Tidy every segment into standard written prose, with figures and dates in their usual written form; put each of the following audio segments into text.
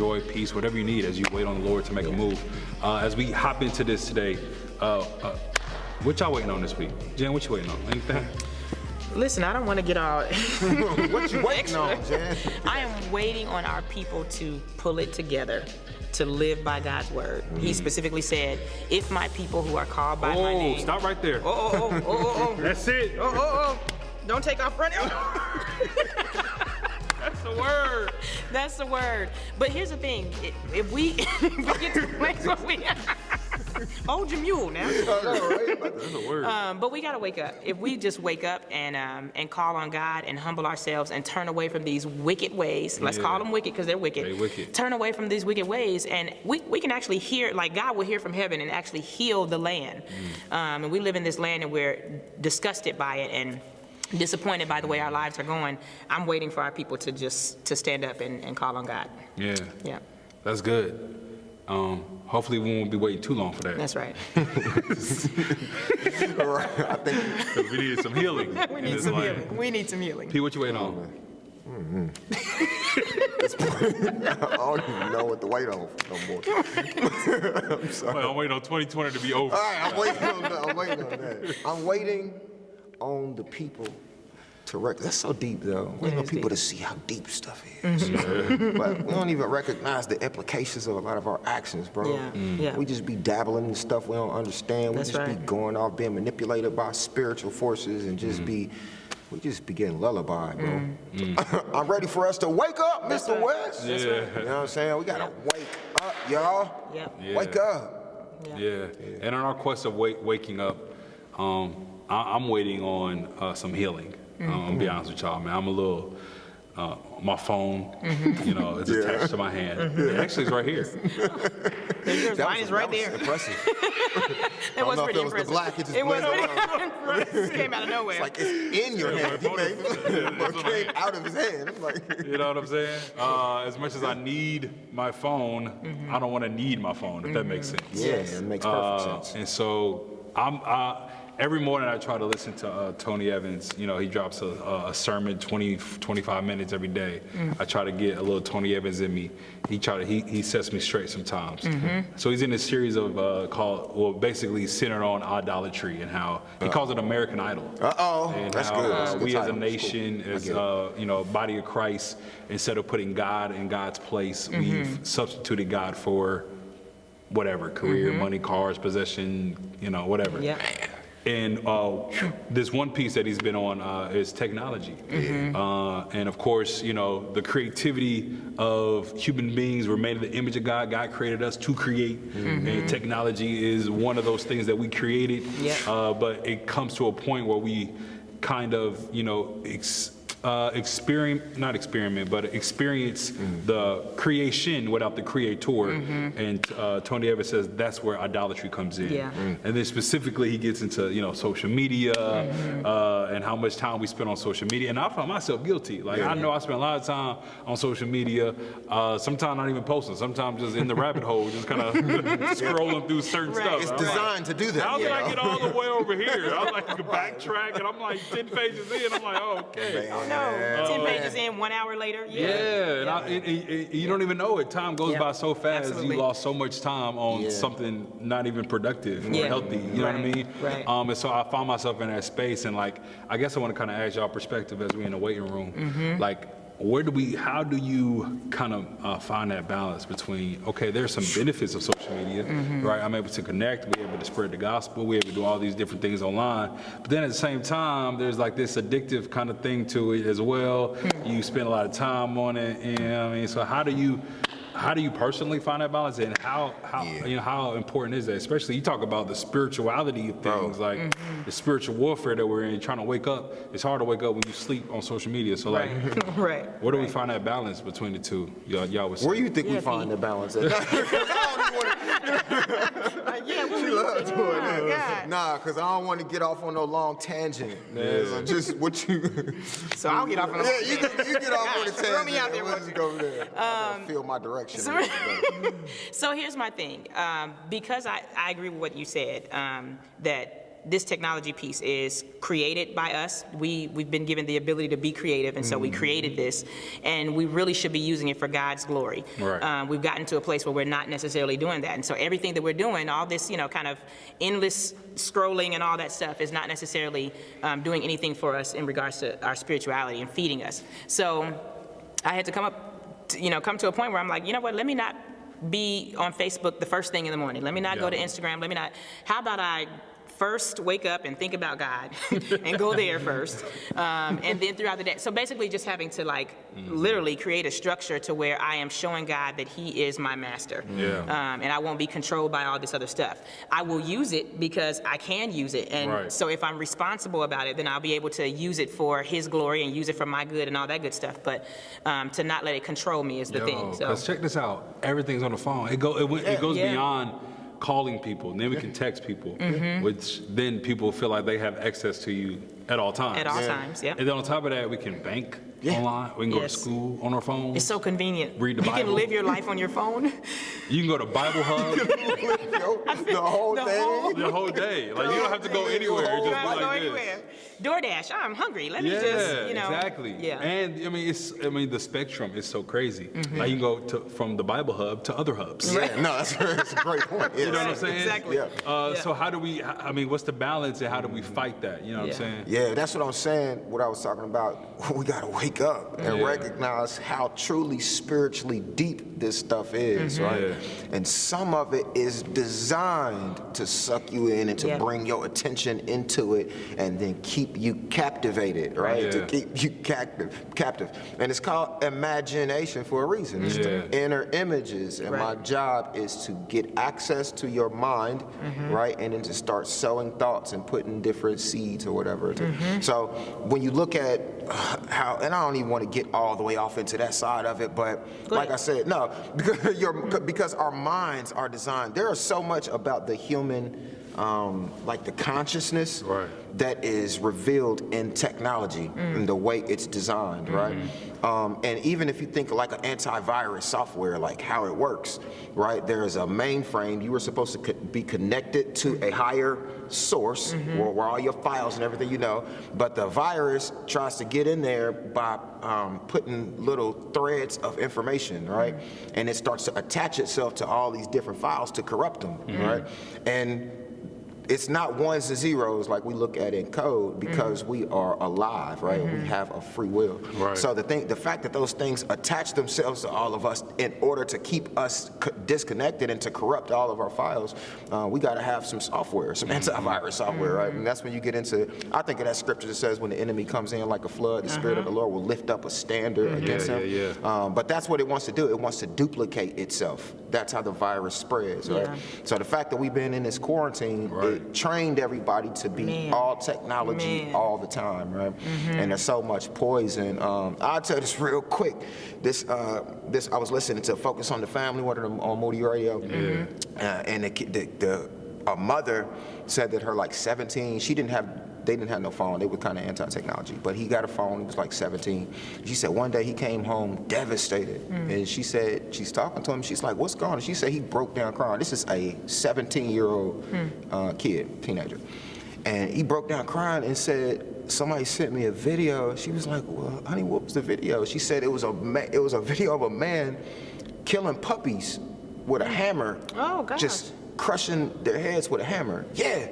joy, peace, whatever you need as you wait on the Lord to make a move. As we hop into this today, what y'all waiting on this week? Jen, what you waiting on? Anything? Listen, I don't want to get all What you waiting on, Jen? I am waiting on our people to pull it together, to live by God's word. He specifically said, if my people who are called by my name. Stop right there. That's it. Don't take off running. That's the word. That's the word. But here's the thing. If we get to the place where we hold your mule now. That's the word. But we gotta wake up. If we just wake up and call on God and humble ourselves and turn away from these wicked ways, let's call them wicked because they're wicked. They wicked. Turn away from these wicked ways, and we can actually hear, like God will hear from heaven and actually heal the land. And we live in this land and we're disgusted by it and disappointed by the way our lives are going. I'm waiting for our people to stand up and call on God. Yeah. Yeah. That's good. Hopefully we won't be waiting too long for that. That's right. Right, I think 'Cause we need some healing. We need some healing. We need some healing. P, what you waiting on? I don't even know what to wait on no more. I'm sorry. Well, I'm waiting on 2020 to be over. All right, I'm waiting on that. I'm waiting on the people to that's so deep, though. Waiting on people to see how deep stuff is. But we don't even recognize the implications of a lot of our actions, bro. Yeah. We just be dabbling in stuff we don't understand. That's we just be right. going off, being manipulated by spiritual forces, and we just be getting lullaby, bro. I'm ready for us to wake up, That's Mr. right. West. Yeah. You know what I'm saying? We gotta wake up, y'all. Yep. Yeah. Wake up. Yeah. And on our quest of waking up, I'm waiting on some healing. I'll be honest with y'all, man. I'm a little, my phone, it's attached to my hand. Actually, it's right here. Mine is right there. Impressive. It was know if pretty it was the impressive. black, it just It was blended pretty It came out of nowhere. It's like it's in your hand. It came out of his hand. It's like, You know what I'm saying? As much as I need my phone, I don't want to need my phone, if that makes sense. yeah, it makes perfect sense. And so every morning I try to listen to Tony Evans. He drops a sermon 25 minutes every day. I try to get a little Tony Evans in me. He sets me straight sometimes. So he's in a series of basically centered on idolatry and how he calls it American Idol. And that's how, good. That's a good we as a title. That's nation, cool. I as get it. body of Christ, instead of putting God in God's place, we've substituted God for whatever, career, money, cars, possession, whatever. Yeah. And this one piece that he's been on is technology. And of course, the creativity of human beings were made in the image of God. God created us to create. And technology is one of those things that we created. Yeah. But it comes to a point where we kind of, experience the creation without the creator. And Tony Evans says that's where idolatry comes in. Yeah. And then specifically he gets into social media and how much time we spend on social media. And I found myself guilty. I know I spend a lot of time on social media, sometimes not even posting, sometimes just in the rabbit hole, just kind of scrolling through certain stuff. It's I'm like, designed to do that. how did I get all the way over here? I'm like backtrack and I'm like 10 pages in. I'm like, okay. Oh no, 10 pages in, 1 hour later. Yeah, and you don't even know it. Time goes by so fast. Absolutely. You lost so much time on something not even productive or healthy. You know what I mean? Right. And so I found myself in that space, and I guess I want to kind of ask y'all perspective as we in the waiting room. How do you kind of find that balance between, okay, there's some benefits of social media, right? I'm able to connect, we're able to spread the gospel, we're able to do all these different things online. But then at the same time, there's this addictive kind of thing to it as well. You spend a lot of time on it, so how do you personally find that balance, and how important is that? Especially you talk about the spirituality of things, the spiritual warfare that we're in, trying to wake up. It's hard to wake up when you sleep on social media. So where do we find that balance between the two? Y'all would say. Where do you think we find the balance at? She loves doing that. Nah, because I don't want to get off on no long tangent. So just what you... So I'll get off on a you get off on a tangent. Throw me out there. Let's go there. I gotta feel my direction. So here's my thing. Because I agree with what you said, that this technology piece is created by us. We've been given the ability to be creative, and so we created this, and we really should be using it for God's glory. Right. We've gotten to a place where we're not necessarily doing that, and so everything that we're doing, all this, kind of endless scrolling and all that stuff is not necessarily doing anything for us in regards to our spirituality and feeding us. So I had to come to a point where I'm like, you know what, let me not be on Facebook the first thing in the morning. Let me not go to Instagram. How about I first wake up and think about God and go there first, and then throughout the day. So basically just having to literally create a structure to where I am showing God that he is my master. And I won't be controlled by all this other stuff. I will use it because I can use it. And so if I'm responsible about it, then I'll be able to use it for his glory and use it for my good and all that good stuff. But to not let it control me is the thing. So. Because check this out. Everything's on the phone. It goes beyond calling people, and then we can text people, which then people feel like they have access to you at all times. At all times, yeah. And then on top of that, we can bank online. We can go to school on our phone. It's so convenient. Read the Bible. You can live your life on your phone. You can go to Bible Hub. The whole thing. The whole day. Like, you don't have to go anywhere. Just be like go this. anywhere. DoorDash, I'm hungry. Let me just, exactly. Yeah. And the spectrum is so crazy. Like, you can go from the Bible Hub to other hubs. Yeah, no, that's a great point. You know what I'm saying? Exactly. So how do we, what's the balance and how do we fight that? You know what I'm saying? Yeah, that's what I'm saying, what I was talking about. We got to wake up and recognize how truly spiritually deep this stuff is, right? Yeah. And some of it is designed to suck you in and to bring your attention into it and then keep you captivated, right? Yeah. To keep you captive. And it's called imagination for a reason. It's the inner images. And my job is to get access to your mind, right? And then to start sowing thoughts and putting different seeds or whatever. So when you look at how, and I don't even want to get all the way off into that side of it, but like I said, no, because our minds are designed. There is so much about the human, like the consciousness that is revealed in technology and the way it's designed, right? And even if you think like an antivirus software, like how it works, right? There is a mainframe. You were supposed to be connected to a higher source where all your files and everything but the virus tries to get in there by putting little threads of information, right? And it starts to attach itself to all these different files to corrupt them, right? And it's not ones and zeros like we look at in code because we are alive, right? We have a free will. Right. So the fact that those things attach themselves to all of us in order to keep us disconnected and to corrupt all of our files, we got to have some software, some antivirus software, right? And that's when you get into, I think of that scripture that says when the enemy comes in like a flood, the Spirit of the Lord will lift up a standard against him. But that's what it wants to do. It wants to duplicate itself. That's how the virus spreads, right? So the fact that we've been in this quarantine, it trained everybody to be all technology all the time, right? And there's so much poison. I'll tell you this real quick. This I was listening to Focus on the Family, one of them on Moody Radio, and a mother said that her 17, they didn't have no phone. They were kind of anti-technology, but he got a phone. He was 17. She said one day he came home devastated, and she said she's talking to him. She's like, "What's going on?" She said he broke down crying. This is a 17-year-old kid, teenager, and he broke down crying and said, "Somebody sent me a video." She was like, "Well, honey, what was the video?" She said it was a video of a man killing puppies with a hammer. Oh gosh. Just crushing their heads with a hammer. Yeah,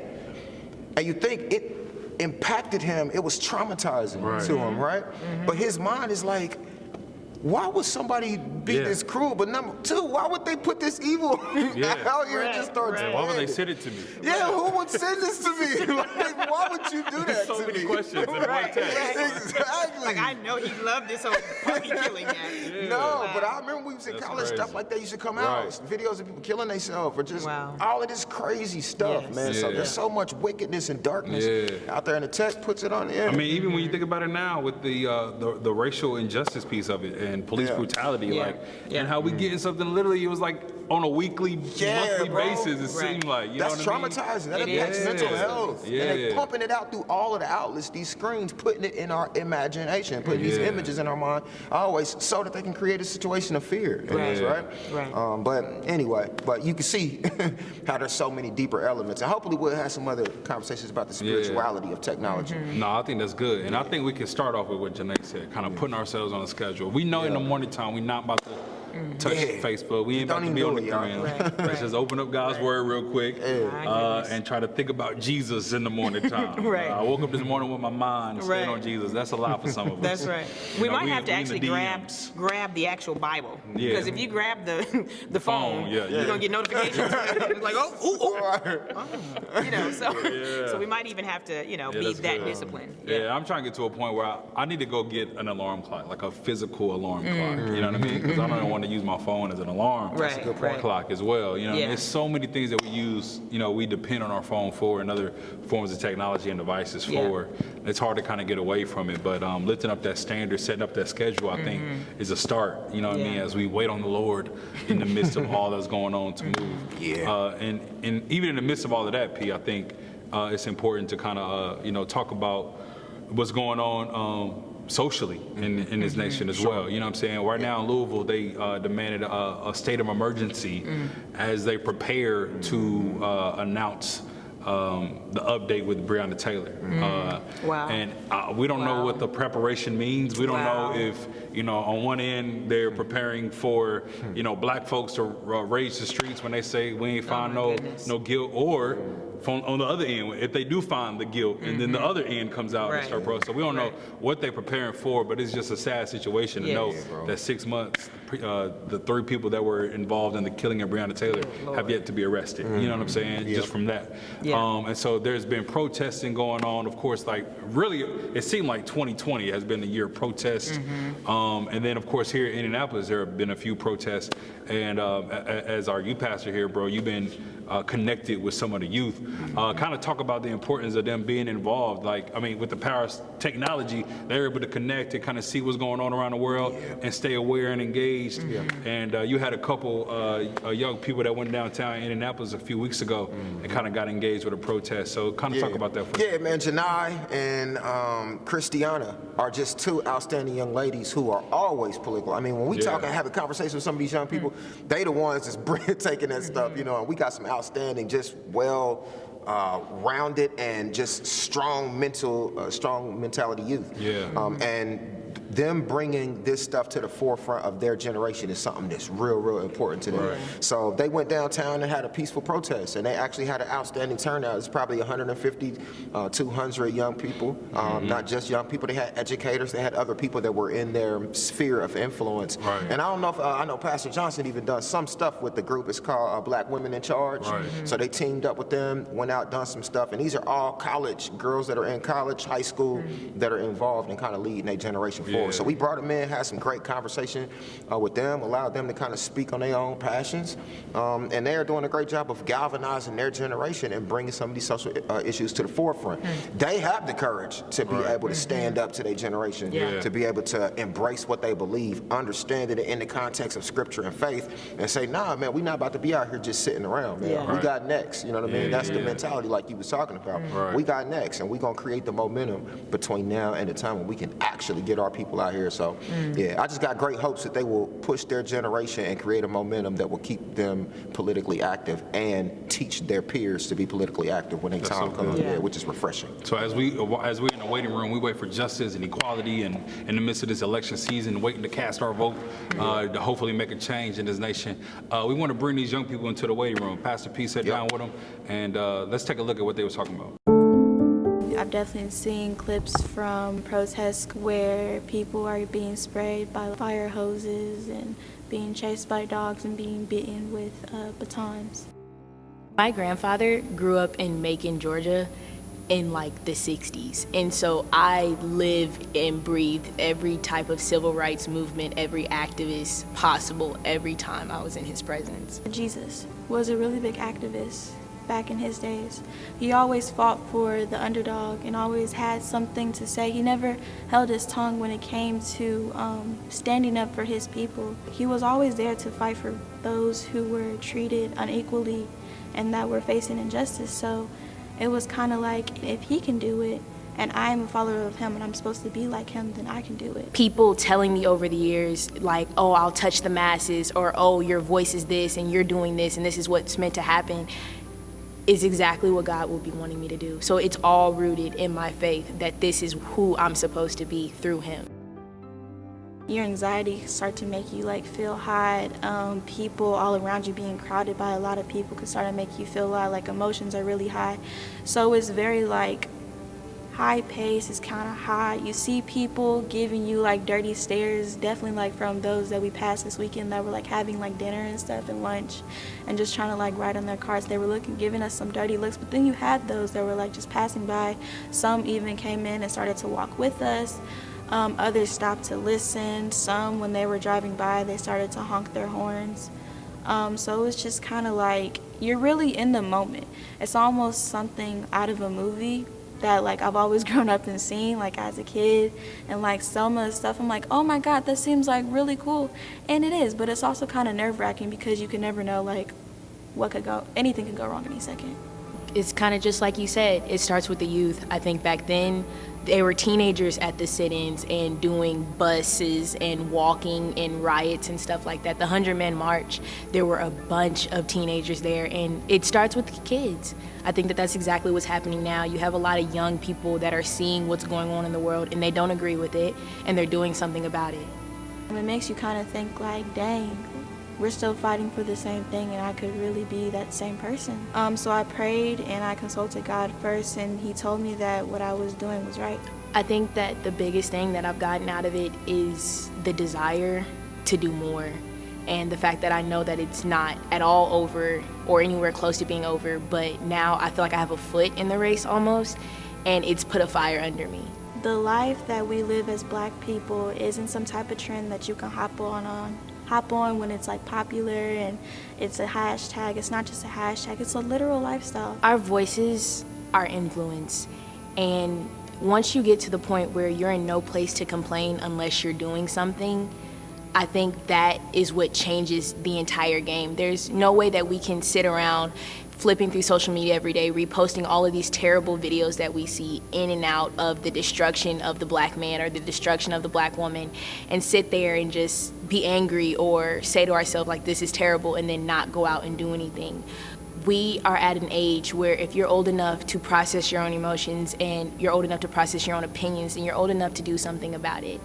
and you think it impacted him, it was traumatizing to him, right? But his mind is like, why would somebody be this cruel? But number two, why would they put this evil out here and just start Why would they send it to me? Yeah, who would send this to me? Like, why would you do that so to many me? questions in one text. Exactly. I know he loved this whole puppy killing act. No, but I remember we was in college, stuff like that used to come out. Videos of people killing themselves or just all of this crazy stuff, man. So there's so much wickedness and darkness out there, and the text puts it on the air. I mean, even when you think about it now with the racial injustice piece of it and police brutality, and how we getting something literally, it was like on a weekly, monthly bro. basis, it seemed like, you That's know what I mean? traumatizing. That It impacts is. mental health. Yeah. And they pumping it out through all of the outlets, these screens, putting it in our imagination, putting these images in our mind, always so that they can create a situation of fear. Right? Right. But anyway, but you can see how there's so many deeper elements. And hopefully we'll have some other conversations about the spirituality of technology. No, I think that's good. And I think we can start off with what Janae said, kind of putting ourselves on a schedule. We know in the morning time, we're not about to touch Facebook. We ain't about Don't to be even on the do it, y'all. gram. Let's just open up God's word real quick and try to think about Jesus in the morning time. Right. I woke up this morning with my mind staying Right. on Jesus. That's a lot for some of us. That's right. You We know, might have to in the actually DMs. grab the actual Bible. Yeah. Because if you grab the phone, yeah, you're yeah. gonna get notifications. It's like, you know, so we might even have to, be that's that good. disciplined. Yeah, I'm trying to get to a point where I need to go get an alarm clock, like a physical alarm clock. You know what I mean? Because I don't want to use my phone as an alarm Right, That's a good point. right. clock as well. You know, what I mean? Yeah. There's so many things that we use. We depend on our phone for, and other forms of technology and devices for. It's hard to kind of get away from it. But lifting up that standard, setting up that schedule, I think is a start. You know what I mean? As we wait on the Lord in the midst of all that's going on to move. And even in the midst of all of that, P, I think it's important to kind of talk about what's going on socially in this nation as well. You know what I'm saying? Right now in Louisville, they demanded a state of emergency as they prepare to announce the update with Breonna Taylor. Wow. And we don't know what the preparation means. We don't Wow. know if, on one end they're preparing for, black folks to rage the streets when they say we ain't find my no goodness. no guilt, or on the other end, if they do find the guilt, and then the other end comes out and Right. start protesting. So we don't know what they're preparing for, but it's just a sad situation to know Yes. that 6 months, the 3 people that were involved in the killing of Breonna Taylor have yet to be arrested. You know what I'm saying? Just from that. Yeah. And so there's been protesting going on. Of course, like really, it seemed like 2020 has been the year of protests. And then, of course, here in Indianapolis, there have been a few protests. And as our youth pastor here, bro, you've been connected with some of the youth. Kind of talk about the importance of them being involved. With the power of technology, they're able to connect and kind of see what's going on around the world and stay aware and engaged. And you had a couple young people that went downtown in Indianapolis a few weeks ago and kind of got engaged with a protest. So kind of talk about that for Yeah, man, Janai and Christiana are just 2 outstanding young ladies who are always political. I mean, when we talk and have a conversation with some of these young people, they the ones that's taking that stuff, and we got some outstanding, just rounded and just strong mentality youth. And them bringing this stuff to the forefront of their generation is something that's real important to them. So they went downtown and had a peaceful protest, and they actually had an outstanding turnout. It's probably 150, 200 young people, not just young people. They had educators, they had other people that were in their sphere of influence. And I don't know if, I know Pastor Johnson even done some stuff with the group. It's called Black Women in Charge. So they teamed up with them, went out, done some stuff, and these are all college girls that are in college, high school, that are involved in kind of leading their generation forward. So we brought them in, had some great conversation with them, allowed them to kind of speak on their own passions, and they are doing a great job of galvanizing their generation and bringing some of these social issues to the forefront. They have the courage to be able to stand up to their generation, to be able to embrace what they believe, understand it in the context of scripture and faith, and say, nah, man, we're not about to be out here just sitting around, man. We got next, you know what I mean? That's the mentality like you was talking about. We got next, and we're going to create the momentum between now and the time when we can actually get our people out here. So, I just got great hopes that they will push their generation and create a momentum that will keep them politically active and teach their peers to be politically active when their time comes, which is refreshing. So as we're in the waiting room, we wait for justice and equality, and in the midst of this election season, waiting to cast our vote to hopefully make a change in this nation. We want to bring these young people into the waiting room. Pastor P sat down with them, and let's take a look at what they were talking about. I've definitely seen clips from protests where people are being sprayed by fire hoses and being chased by dogs and being beaten with batons. My grandfather grew up in Macon, Georgia in like the 60s. And so I lived and breathed every type of civil rights movement, every activist possible every time I was in his presence. Jesus was a really big activist back in his days. He always fought for the underdog and always had something to say. He never held his tongue when it came to standing up for his people. He was always there to fight for those who were treated unequally and that were facing injustice. So it was kind of like, if he can do it, and I am a follower of him and I'm supposed to be like him, then I can do it. People telling me over the years, like, oh, I'll touch the masses, or oh, your voice is this and you're doing this and this is what's meant to happen, is exactly what God will be wanting me to do. So it's all rooted in my faith that this is who I'm supposed to be through him. Your anxiety start to make you like feel high. People all around you being crowded by a lot of people could start to make you feel a lot like emotions are really high. So it's very like high pace, is kind of high. You see people giving you like dirty stares, definitely like from those that we passed this weekend that were like having like dinner and stuff and lunch and just trying to like ride on their cars. They were giving us some dirty looks, but then you had those that were like just passing by. Some even came in and started to walk with us. Others stopped to listen. Some, when they were driving by, they started to honk their horns. So it's just kind of like, you're really in the moment. It's almost something out of a movie that like I've always grown up and seen like as a kid, and like some of the stuff I'm like, oh my God, that seems like really cool, and it is, but it's also kind of nerve-wracking because you can never know like anything could go wrong any second. It's kind of just like you said, it starts with the youth. I think back then they were teenagers at the sit-ins and doing buses and walking and riots and stuff like that. The 100-Man March, there were a bunch of teenagers there, and it starts with the kids. I think that that's exactly what's happening now. You have a lot of young people that are seeing what's going on in the world and they don't agree with it and they're doing something about it. It makes you kind of think like, dang, we're still fighting for the same thing and I could really be that same person. So I prayed and I consulted God first, and he told me that what I was doing was right. I think that the biggest thing that I've gotten out of it is the desire to do more, and the fact that I know that it's not at all over or anywhere close to being over, but now I feel like I have a foot in the race almost, and it's put a fire under me. The life that we live as Black people isn't some type of trend that you can hop on when it's like popular and it's a hashtag. It's not just a hashtag, it's a literal lifestyle. Our voices are influence, and once you get to the point where you're in no place to complain unless you're doing something, I think that is what changes the entire game. There's no way that we can sit around flipping through social media every day, reposting all of these terrible videos that we see in and out of the destruction of the Black man or the destruction of the Black woman, and sit there and just be angry or say to ourselves like, this is terrible, and then not go out and do anything. We are at an age where if you're old enough to process your own emotions and you're old enough to process your own opinions and you're old enough to do something about it,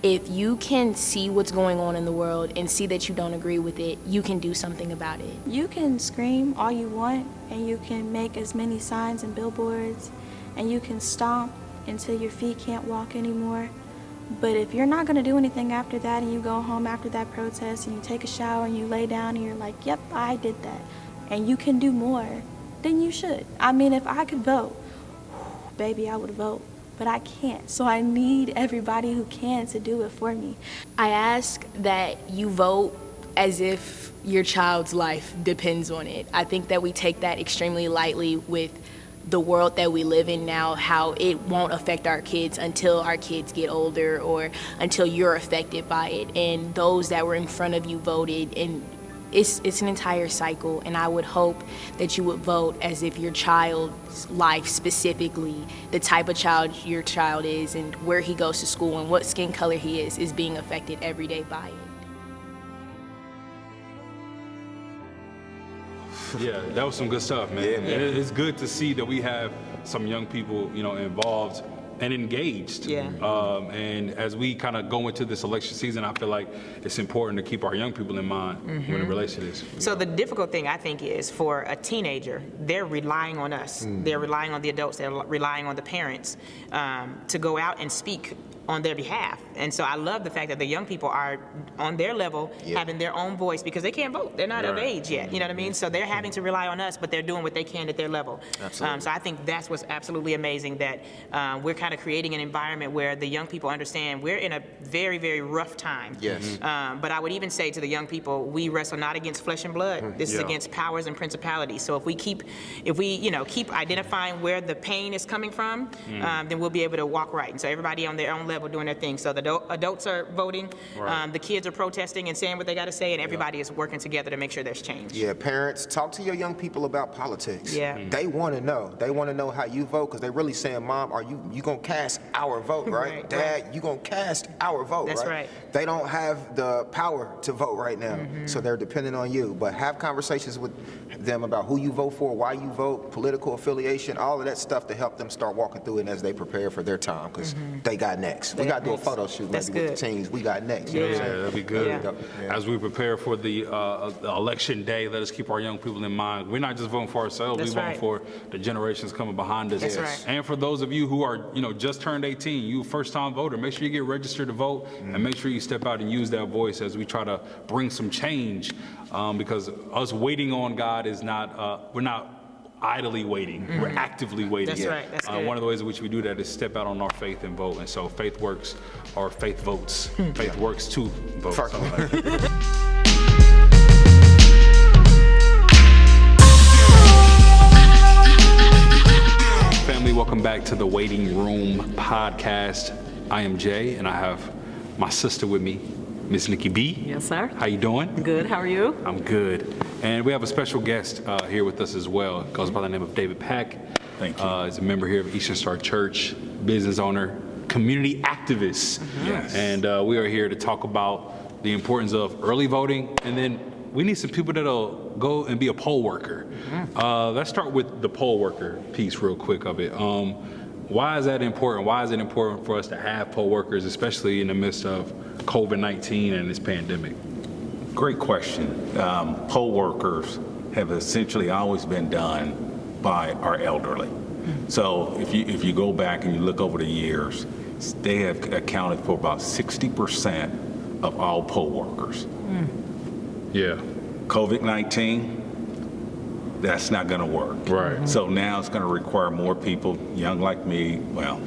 if you can see what's going on in the world and see that you don't agree with it, you can do something about it. You can scream all you want, and you can make as many signs and billboards, and you can stomp until your feet can't walk anymore. But if you're not gonna do anything after that, and you go home after that protest and you take a shower and you lay down and you're like, yep, I did that, and you can do more, then you should. I mean, if I could vote, baby, I would vote. But I can't, so I need everybody who can to do it for me. I ask that you vote as if your child's life depends on it. I think that we take that extremely lightly with the world that we live in now, how it won't affect our kids until our kids get older or until you're affected by it. And those that were in front of you voted, and it's an entire cycle, and I would hope that you would vote as if your child's life specifically, the type of child your child is and where he goes to school and what skin color he is being affected every day by it. Yeah, that was some good stuff, man. Yeah, man. And it's good to see that we have some young people, involved and engaged. Yeah. And as we kind of go into this election season, I feel like it's important to keep our young people in mind when it relates to this. So the difficult thing, I think, is for a teenager, they're relying on us. They're relying on the adults. They're relying on the parents to go out and speak on their behalf. And so I love the fact that the young people are on their level, having their own voice, because they can't vote. They're not of age yet, you know what I mean? So they're having to rely on us, but they're doing what they can at their level. Absolutely. So I think that's what's absolutely amazing, that we're kind of creating an environment where the young people understand we're in a very, very rough time. Yes. But I would even say to the young people, we wrestle not against flesh and blood. This is against powers and principalities. So if we keep identifying where the pain is coming from, then we'll be able to walk right. And so everybody on their own level doing their thing. So the adults are voting, the kids are protesting and saying what they got to say, and everybody is working together to make sure there's change. Yeah, parents, talk to your young people about politics. Yeah. They want to know. They want to know how you vote, because they're really saying, Mom, are you going to cast our vote, right? Right, Dad, you going to cast our vote, That's right? right. They don't have the power to vote right now, so they're dependent on you. But have conversations with them about who you vote for, why you vote, political affiliation, all of that stuff to help them start walking through it as they prepare for their time, because they got next. We got to do a photo shoot That's maybe with good. the teams. We got next. You know what I'm Yeah, saying? that'd be good. Yeah. As we prepare for the election day, let us keep our young people in mind. We're not just voting for ourselves, That's we're voting right. for the generations coming behind us. That's right. And for those of you who are, just turned 18, you first-time voter, make sure you get registered to vote, and make sure you step out and use that voice as we try to bring some change, because us waiting on God is not, we're not idly waiting, we're actively waiting. That's right. That's good. One of the ways in which we do that is step out on our faith and vote. And so faith works, or faith votes. Faith works to vote. Fuck. something like that. Family, welcome back to the Waiting Room podcast. I am Jay, and I have my sister with me, Miss Nikki B. Yes, sir. How you doing? Good. How are you? I'm good. And we have a special guest here with us as well. Goes by the name of David Pack. Thank you. He's a member here of Eastern Star Church, business owner, community activist. Yes. And we are here to talk about the importance of early voting, and then we need some people that'll go and be a poll worker. Let's start with the poll worker piece real quick of it. Why is that important? Why is it important for us to have poll workers, especially in the midst of COVID-19 and this pandemic? Great question. Poll workers have essentially always been done by our elderly. So if you go back and you look over the years, they have accounted for about 60% of all poll workers. Yeah. COVID-19, that's not going to work. Right. So now it's going to require more people, young like me, well,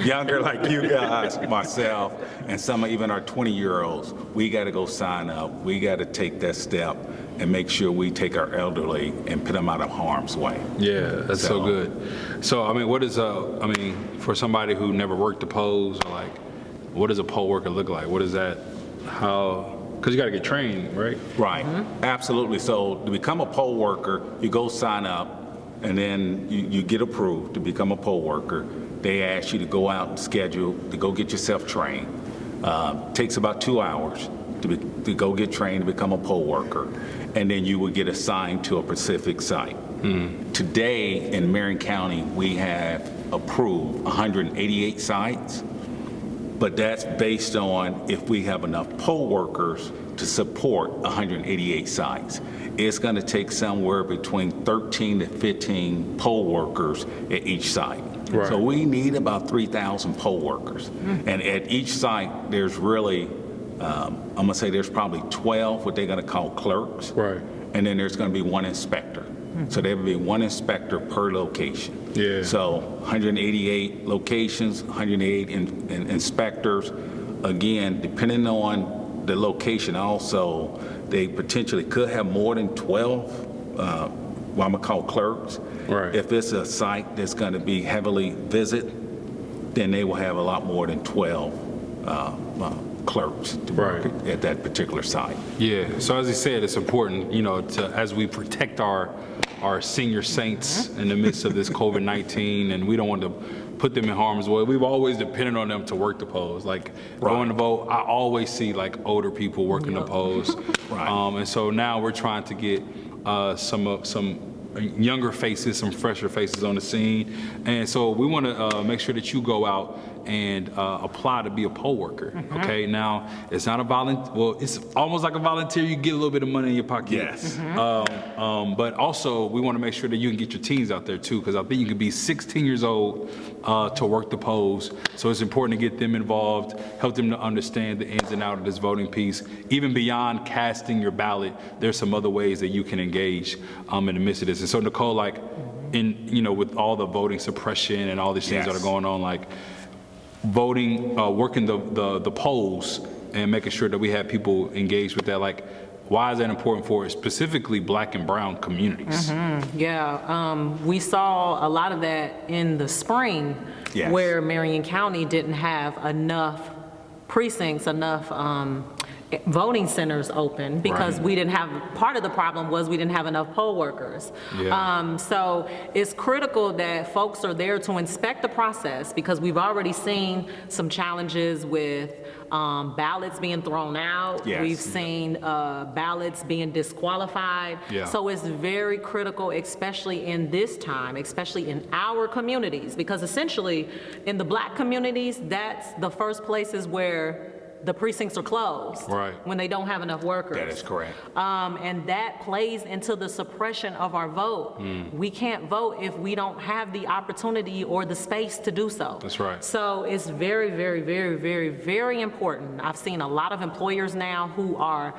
younger like you guys, myself, and some of even our 20-year-olds. We got to go sign up. We got to take that step and make sure we take our elderly and put them out of harm's way. Yeah, that's so good. So, I mean, what is for somebody who never worked the polls, or like, what does a poll worker look like? What is that? How? Because you got to get trained, right? Right, absolutely. So to become a poll worker, you go sign up, and then you get approved to become a poll worker. They ask you to go out and schedule, to go get yourself trained. Takes about 2 hours to go get trained to become a poll worker, and then you will get assigned to a specific site. Today in Marion County, we have approved 188 sites, but that's based on if we have enough poll workers to support 188 sites. It's going to take somewhere between 13 to 15 poll workers at each site. Right. So we need about 3,000 poll workers. And at each site, there's really, I'm going to say there's probably 12 what they're going to call clerks. Right. And then there's going to be one inspector. So there will be one inspector per location. Yeah. So 188 locations, 188 inspectors. Again, depending on the location also, they potentially could have more than 12, what I'm gonna call clerks. Right. If it's a site that's gonna be heavily visited, then they will have a lot more than 12 clerks to work Right. at that particular site. Yeah. So as I said, it's important, as we protect our senior saints in the midst of this COVID-19, and we don't want to put them in harm's way. We've always depended on them to work the polls. Like going to vote, I always see like older people working the polls. Right. And so now we're trying to get some younger faces, some fresher faces on the scene. And so we want to make sure that you go out and apply to be a poll worker. Okay, now it's not a volunteer. Well, it's almost like a volunteer. You get a little bit of money in your pocket. Yes. But also we want to make sure that you can get your teens out there too, because I think you can be 16 years old to work the polls. So it's important to get them involved, help them to understand the ins and outs of this voting piece. Even beyond casting your ballot, there's some other ways that you can engage in the midst of this. And so Nicole, like, with all the voting suppression and all these things that are going on, like voting, working the polls and making sure that we have people engaged with that, like, why is that important for specifically Black and brown communities? Yeah, we saw a lot of that in the spring, Yes. where Marion County didn't have enough precincts, enough voting centers open, because Right. we didn't have, part of the problem was we didn't have enough poll workers. Yeah. So it's critical that folks are there to inspect the process, because we've already seen some challenges with ballots being thrown out. Yes. We've seen ballots being disqualified. Yeah. So it's very critical, especially in this time, especially in our communities, because essentially in the Black communities, that's the first places where the precincts are closed. Right. When they don't have enough workers. That is correct. And that plays into the suppression of our vote. We can't vote if we don't have the opportunity or the space to do so. That's right. So it's very, very, very, very, very important. I've seen a lot of employers now who are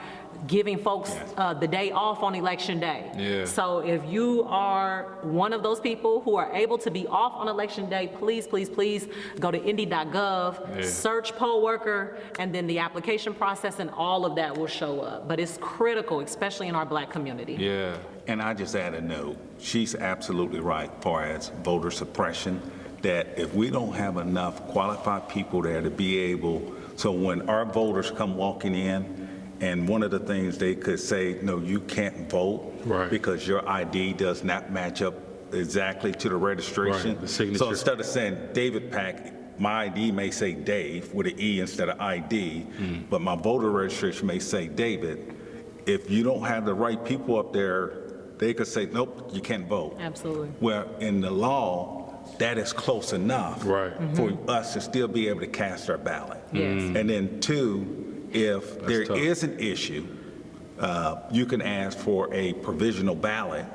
giving folks the day off on election day. Yeah. So if you are one of those people who are able to be off on election day, please, please, please go to indy.gov, search poll worker, and then the application process and all of that will show up. But it's critical, especially in our Black community. Yeah. And I just add a note. She's absolutely right as far as voter suppression, that if we don't have enough qualified people there to be able, so when our voters come walking in, and one of the things they could say, no, you can't vote Right. because your ID does not match up exactly to the registration. Right, the signature. So instead of saying David Pack, my ID may say Dave with an E instead of ID, but my voter registration may say David. If you don't have the right people up there, they could say, nope, you can't vote. Absolutely. Well, in the law, that is close enough Right. for us to still be able to cast our ballot. Yes. And then two, if there tough. is an issue, you can ask for a provisional ballot,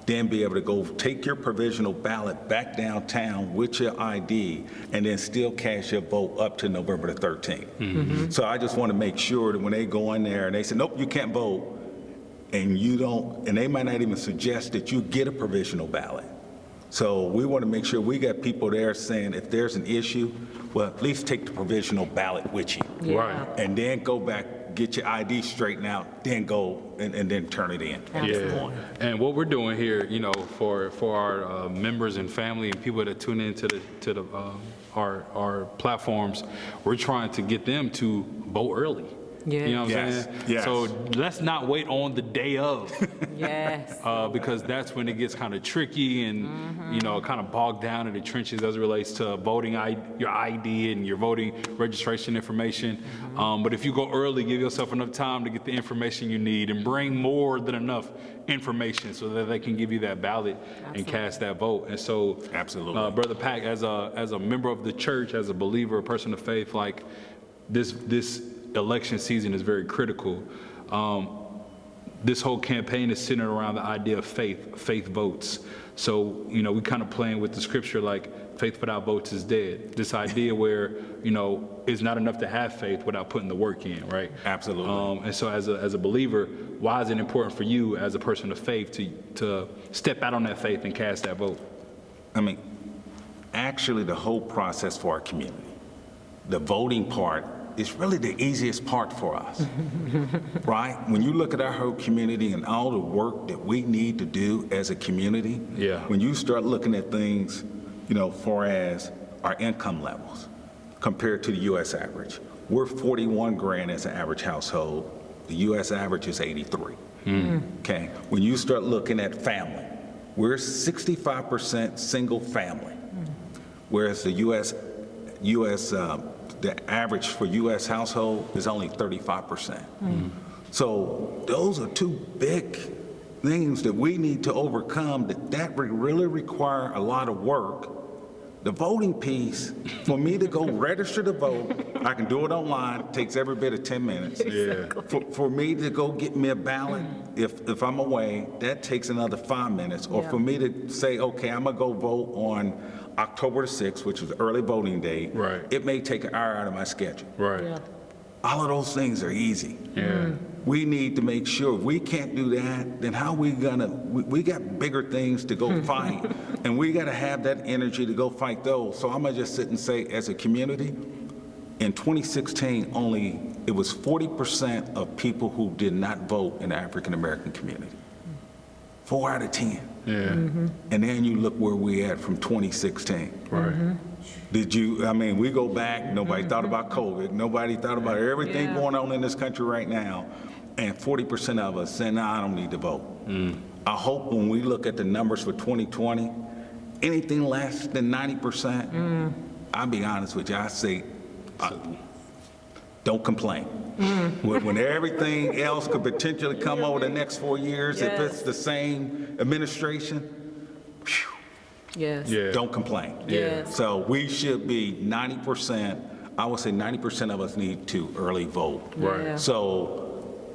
then be able to go take your provisional ballot back downtown with your ID, and then still cast your vote up to November the 13th. So I just want to make sure that when they go in there and they say, nope, you can't vote, and you don't, and they might not even suggest that you get a provisional ballot. So we want to make sure we got people there saying if there's an issue, well, at least take the provisional ballot with you. Right. And then go back, get your ID straightened out, then go and then turn it in. Yeah, and what we're doing here, for our members and family and people that tune into our platforms, we're trying to get them to vote early. Yeah. You know what I'm Yes, saying? yes. So let's not wait on the day of, Yes. because that's when it gets kind of tricky and kind of bogged down in the trenches as it relates to voting, your ID and your voting registration information. But if you go early, give yourself enough time to get the information you need and bring more than enough information so that they can give you that ballot and cast that vote. And so, Absolutely. Brother Pack, as a member of the church, as a believer, a person of faith, like this election season is very critical. This whole campaign is centered around the idea of faith votes. So, we kind of playing with the scripture like faith without votes is dead. This idea where, it's not enough to have faith without putting the work in, right? Absolutely. And so as a believer, why is it important for you as a person of faith to step out on that faith and cast that vote? I mean, actually, the whole process for our community, the voting part is really the easiest part for us, right? When you look at our whole community and all the work that we need to do as a community, Yeah. when you start looking at things, for as our income levels compared to the U.S. average, we're 41 grand as an average household. The U.S. average is 83. Okay. When you start looking at family, we're 65% single family, whereas the the average for U.S. household is only 35%. So those are two big things that we need to overcome that really require a lot of work. The voting piece, for me to go register to vote, I can do it online, takes every bit of 10 minutes. Yeah. For me to go get me a ballot, if I'm away, that takes another 5 minutes. Or Yeah. for me to say, okay, I'm gonna go vote on October the 6th, which is the early voting date. Right. It may take an hour out of my schedule. Right. Yeah. All of those things are easy. Yeah. We need to make sure, if we can't do that, then how we gonna, we got bigger things to go fight, and we gotta have that energy to go fight those. So I'm gonna just sit and say, as a community, in 2016, it was 40% of people who did not vote in the African-American community. 4 out of 10. Yeah. And then you look where we at from 2016. Right. We go back, nobody thought about COVID, nobody thought about everything Yeah. going on in this country right now, and 40% of us say, nah, I don't need to vote. I hope when we look at the numbers for 2020, anything less than 90%, I'll be honest with you, I say, don't complain. When everything else could potentially come over the next 4 years, if it's the same administration, phew, Yes. Yeah. don't complain. Yes. So we should be 90%, I would say 90% of us need to early vote. Right. Yeah. So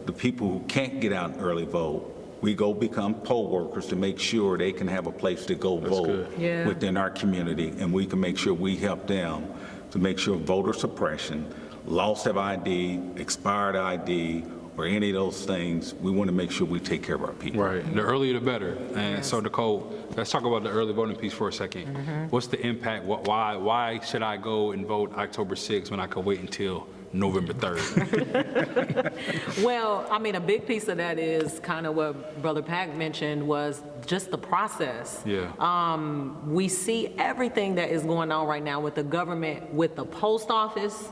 the people who can't get out and early vote, we go become poll workers to make sure they can have a place to go vote good. Yeah. within our community, and we can make sure we help them to make sure voter suppression, loss of ID, expired ID, or any of those things, we want to make sure we take care of our people. Right. The earlier the better. And so Nicole, let's talk about the early voting piece for a second. What's the impact? Why should I go and vote October 6th when I could wait until November 3rd? Well, I mean, a big piece of that is kind of what Brother Pack mentioned was just the process. Yeah. We see everything that is going on right now with the government, with the post office,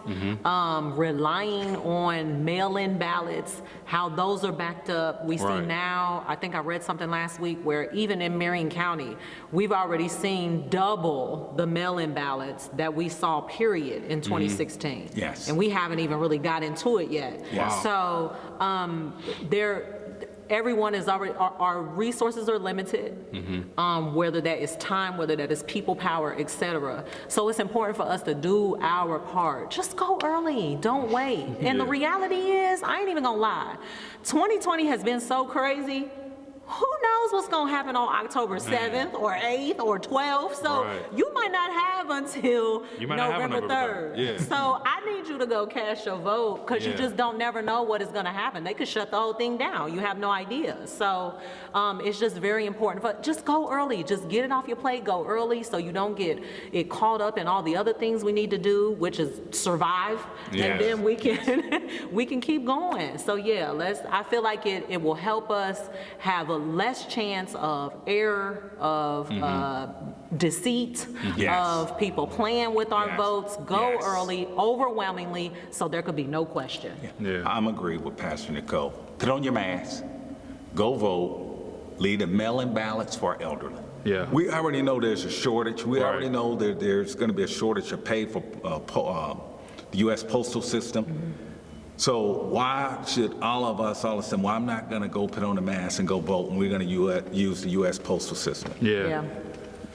relying on mail-in ballots, how those are backed up. We see Right. now, I think I read something last week where even in Marion County, we've already seen double the mail-in ballots that we saw, period, in 2016. Yes. And we haven't even really got into it yet. Wow. So everyone is already, our resources are limited, whether that is time, whether that is people power, et cetera. So it's important for us to do our part. Just go early, don't wait. And the Yeah. reality is, I ain't even gonna lie, 2020 has been so crazy. Who knows what's gonna happen on October 7th or 8th or 12th? So Right. you might not have until You might not have a November November 3rd. 3rd. Yeah. So I need you to go cast your vote because you Yeah. just don't never know what is going to happen. They could shut the whole thing down. You have no idea. So it's just very important. But just go early. Just get it off your plate. Go early so you don't get it caught up in all the other things we need to do, which is survive, Yes. and then we can we can keep going. So yeah, I feel like it will help us have a less chance of error, of deceit, Yes. of people playing with our Yes. votes. Go Yes. early, overwhelmingly, so there could be no question. Yeah. I'm agree with Pastor Nicole. Put on your mask, go vote, leave the mail-in ballots for our elderly. Yeah. We already know there's a shortage. We Right. already know that there's going to be a shortage of pay for the U.S. postal system. So why should all of us all of a sudden, well, I'm not going to go put on the mask and go vote, and we're going to use the U.S. postal system? Yeah.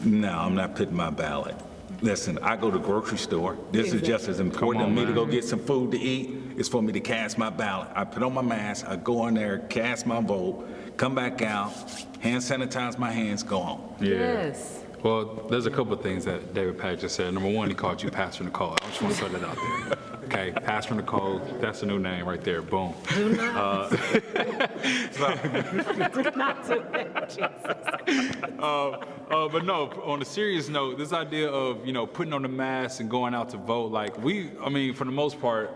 No, I'm not putting my ballot. Listen, I go to the grocery store. This is just as important Come on, to me to man. go get some food to eat as for me to cast my ballot. I put on my mask, I go in there, cast my vote, come back out, hand sanitize my hands, go home. Yeah. Yes. Well, there's a couple of things that David Pack just said. Number one, he called you Pastor Nicole. I just want to throw that out there. Okay, Pastor Nicole, that's a new name right there. Boom. Not to Jesus. But no, on a serious note, this idea of, putting on the mask and going out to vote, for the most part,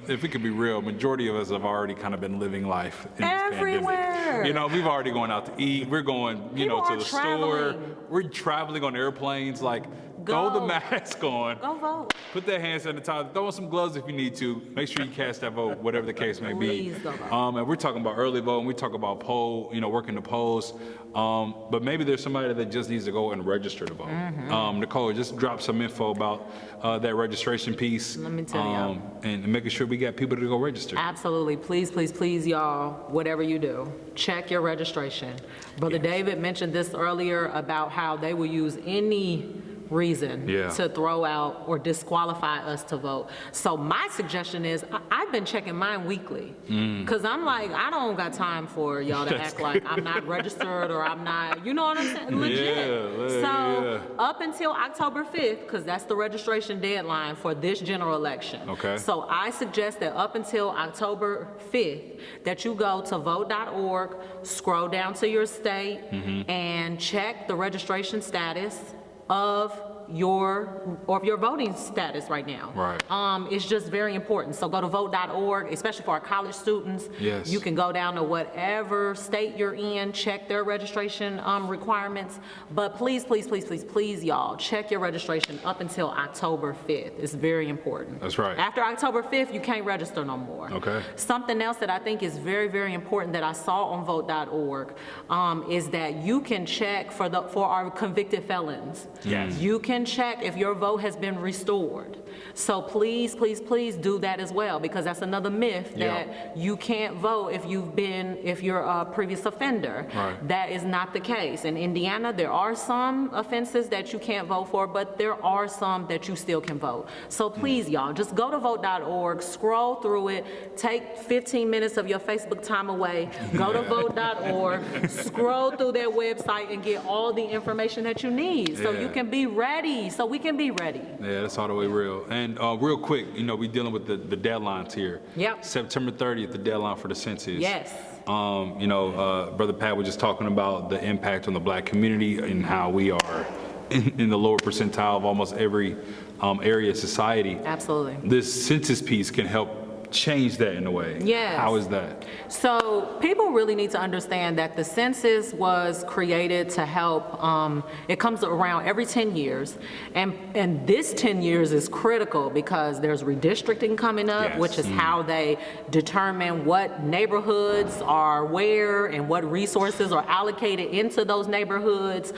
if we could be real, majority of us have already kind of been living life in this Everywhere. pandemic. We've already gone out to eat. We're going, People to are the store. traveling. We're traveling on airplanes. Throw the Go. mask on. Go vote. Put that hand sanitizer. Throw on some gloves if you need to. Make sure you cast that vote, whatever the case may be. Please go vote. And we're talking about early voting. We talk about working the polls. But maybe there's somebody that just needs to go and register to vote. Nicole, just drop some info about that registration piece. Let me tell y'all. And making sure we got people to go register. Absolutely. Please, please, please, y'all, whatever you do, check your registration. Brother David mentioned this earlier about how they will use any reason Yeah. to throw out or disqualify us to vote. So my suggestion is, I've been checking mine weekly, because I'm like, I don't got time for y'all to act like I'm not registered or I'm not, you know what I'm saying? Legit. So up until October 5th, because that's the registration deadline for this general election. Okay. So I suggest that up until October 5th, that you go to vote.org, scroll down to your state, and check the registration status of your voting status right now. Right. It's just very important. So go to vote.org, especially for our college students. Yes. You can go down to whatever state you're in, check their registration requirements. But please, please, please, please, please, y'all, check your registration up until October 5th. It's very important. That's right. After October 5th, you can't register no more. Okay. Something else that I think is very, very important that I saw on vote.org is that you can check for our convicted felons. Yes. You can check if your vote has been restored. So please, please, please do that as well, because that's another myth that you can't vote if you're a previous offender. Right. That is not the case. In Indiana, there are some offenses that you can't vote for, but there are some that you still can vote. So please, y'all, just go to vote.org, scroll through it, take 15 minutes of your Facebook time away, go to vote.org, scroll through their website and get all the information that you need so you can be ready, so we can be ready. Yeah, that's all the way real. And real quick, we're dealing with the deadlines here. Yep. September 30th, the deadline for the census. Yes. Brother Pat was just talking about the impact on the Black community and how we are in the lower percentile of almost every area of society. Absolutely. This census piece can help change that in a way. Yes. How is that? So people really need to understand that the census was created to help, it comes around every 10 years, and this 10 years is critical because there's redistricting coming up, Yes. which is how they determine what neighborhoods are where and what resources are allocated into those neighborhoods.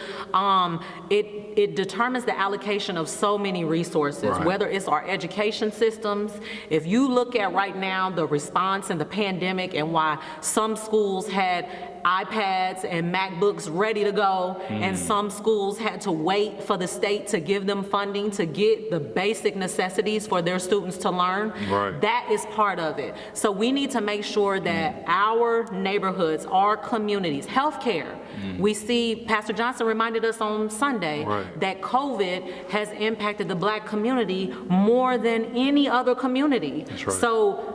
It determines the allocation of so many resources, Right. whether it's our education systems. If you look at right now the response in the pandemic and why some schools had iPads and MacBooks ready to go, and some schools had to wait for the state to give them funding to get the basic necessities for their students to learn. Right. That is part of it. So we need to make sure that our neighborhoods, our communities, healthcare. We see, Pastor Johnson reminded us on Sunday Right. that COVID has impacted the Black community more than any other community. That's right. So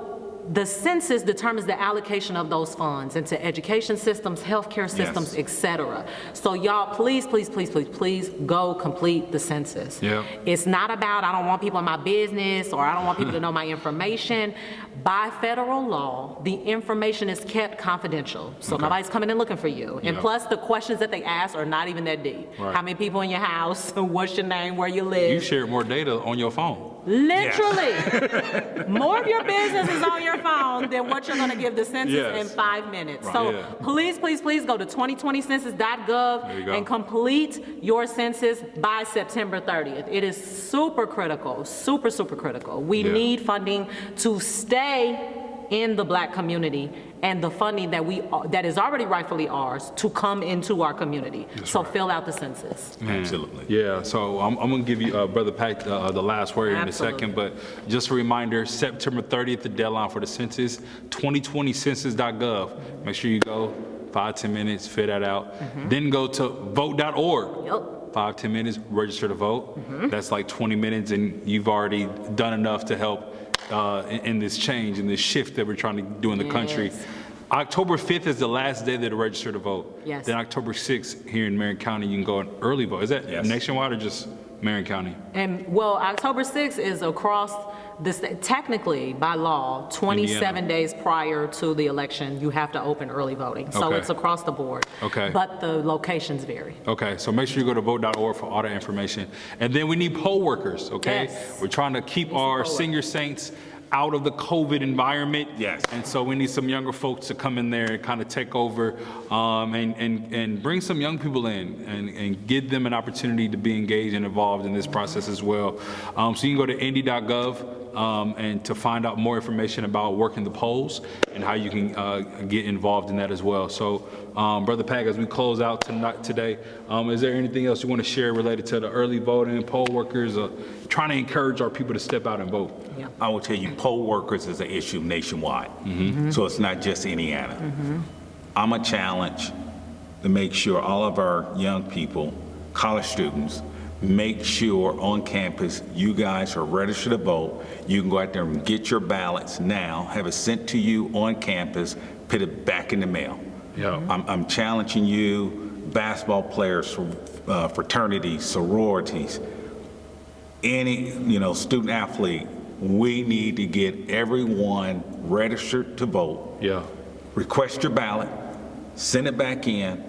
the census determines the allocation of those funds into education systems, healthcare systems, Yes. et cetera. So y'all, please, please, please, please, please go complete the census. Yeah. It's not about, I don't want people in my business or I don't want people to know my information. By federal law, the information is kept confidential. So nobody's coming in looking for you. And Yeah. plus, the questions that they ask are not even that deep. Right. How many people in your house? What's your name? Where you live? You share more data on your phone. Literally. More of your business is on your phone than what you're going to give the census Yes. in 5 minutes. So Yeah. please, please, please go to 2020census.gov There you go. and complete your census by September 30th. It is super critical, super, super critical. We Yeah. need funding to stay in the Black community and the funding that is already rightfully ours to come into our community. So right. fill out the census. Absolutely. Yeah, so I'm going to give you, Brother Pat, the last word in a second, Absolutely. but just a reminder, September 30th, the deadline for the census, 2020census.gov. Make sure you go, 5-10 minutes, fill that out. Then go to vote.org. Yep. 5-10 minutes, register to vote. That's like 20 minutes, and you've already done enough to help in this change, in this shift that we're trying to do in the country. Yes. October 5th is the last day to register to vote. Yes. Then October 6th, here in Marion County, you can go and early vote. Is that Yes. nationwide or just Marion County? And, well, October 6th is across the state. Technically, by law, 27 Indiana. days prior to the election, you have to open early voting. So Okay. it's across the board. Okay. But the locations vary. Okay, so make sure you go to vote.org for all that information. And then we need poll workers, okay? Yes. We're trying to keep Need some our poll senior saints out of the COVID environment. Yes. And so we need some younger folks to come in there and kind of take over and bring some young people in and give them an opportunity to be engaged and involved in this process as well. So you can go to indy.gov, and to find out more information about working the polls and how you can get involved in that as well. So, Brother Pack, as we close out today, is there anything else you want to share related to the early voting, poll workers, trying to encourage our people to step out and vote? I will tell you, poll workers is an issue nationwide. So it's not just Indiana. I'm a challenge to make sure all of our young people, college students, make sure on campus you guys are registered to vote. You can go out there and get your ballots now, have it sent to you on campus, put it back in the mail. Yeah. I'm challenging you, basketball players, fraternities, sororities, any student athlete. We need to get everyone registered to vote. Yeah. Request your ballot, send it back in,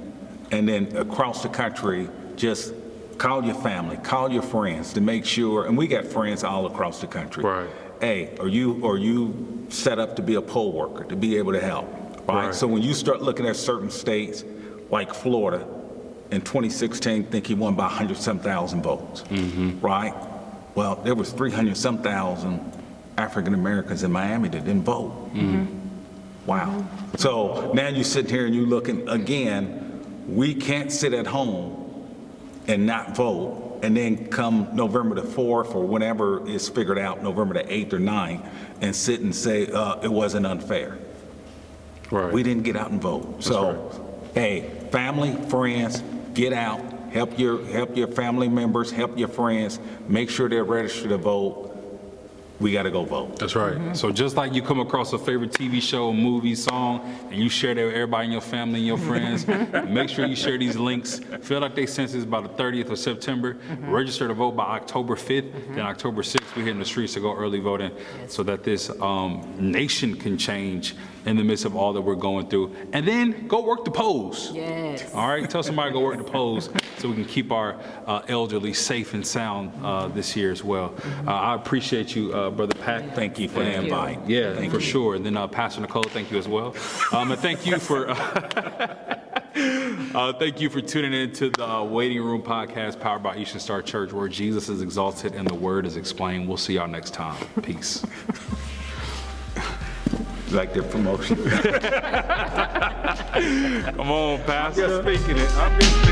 and then across the country, just call your family, call your friends to make sure, and we got friends all across the country. Right. Hey, are you set up to be a poll worker, to be able to help? Right. So when you start looking at certain states, like Florida, in 2016, I think he won by 100-some thousand votes, right? Well, there was 300-some thousand African Americans in Miami that didn't vote. Wow. So now you're sitting here and you're looking, again, we can't sit at home and not vote, and then come November the 4th or whenever it's figured out, November the 8th or 9th, and sit and say it wasn't unfair. Right. We didn't get out and vote. So, hey, family, friends, get out, help your family members, help your friends, make sure they're registered to vote. We got to go vote. That's right. So just like you come across a favorite TV show, movie, song, and you share that with everybody in your family and your friends, make sure you share these links. Fill out their census by the 30th of September. Register to vote by October 5th. Then October 6th, we hit in the streets to go early voting so that this nation can change in the midst of all that we're going through. And then go work the polls. Yes. All right? Tell somebody to go work the polls so we can keep our elderly safe and sound this year as well. I appreciate you, Brother Pack. Thank you for the invite. Yeah, for sure. And then Pastor Nicole, thank you as well. And thank you for thank you for tuning in to the Waiting Room Podcast powered by Eastern Star Church, where Jesus is exalted and the Word is explained. We'll see y'all next time. Peace. Like their promotion. Come on, Pastor. I'm just speaking it.